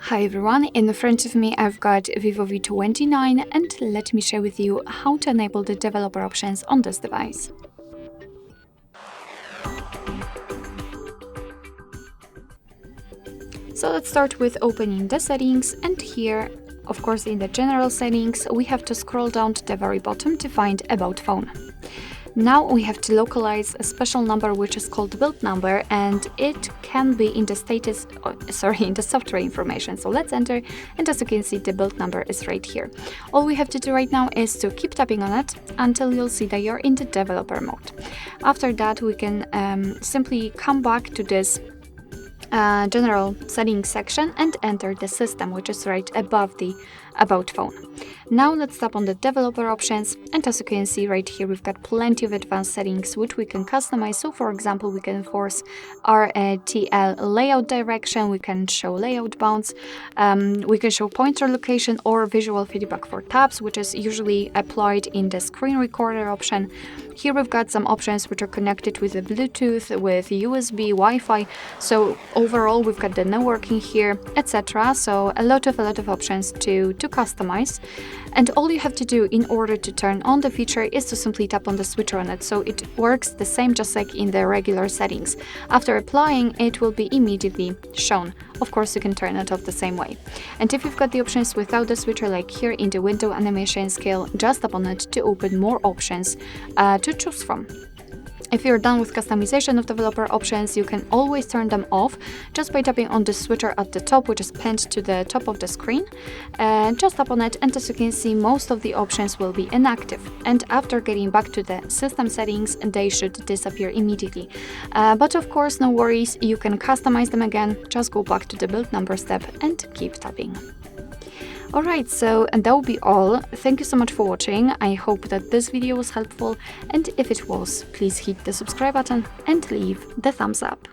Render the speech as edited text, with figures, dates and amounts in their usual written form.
Hi everyone, in front of me I've got VIVO V29 and let me share with you how to enable the developer options on this device. So let's start with opening the settings, and here, of course, in the general settings, we have to scroll down to the very bottom to find About Phone. Now we have to localize a special number which is called build number, and it can be in the in the software information. So let's enter, and as you can see, the build number is right here. All we have to do right now is to keep tapping on it until you'll see that you're in the developer mode. After that, we can simply come back to this general settings section and enter the system, which is right above the About Phone. Now let's tap on the developer options, and as you can see right here, we've got plenty of advanced settings which we can customize. So for example, we can force RTL layout direction, we can show layout bounds, we can show pointer location or visual feedback for tabs, which is usually applied in the screen recorder option. Here we've got some options which are connected with the Bluetooth, with USB, Wi-Fi. So overall, we've got the networking here, etc. So a lot of options to customize. And all you have to do in order to turn on the feature is to simply tap on the switcher on it. So it works the same just like in the regular settings. After applying, it will be immediately shown. Of course, you can turn it off the same way. And if you've got the options without the switcher, like here in the window animation scale, just tap on it to open more options to choose from. If you're done with customization of developer options, you can always turn them off just by tapping on the switcher at the top, which is pinned to the top of the screen. Just tap on it, and as you can see, most of the options will be inactive. And after getting back to the system settings, they should disappear immediately. But of course, no worries, you can customize them again. Just go back to the build number step and keep tapping. Alright, so that will be all. Thank you so much for watching. I hope that this video was helpful, and if it was, please hit the subscribe button and leave the thumbs up.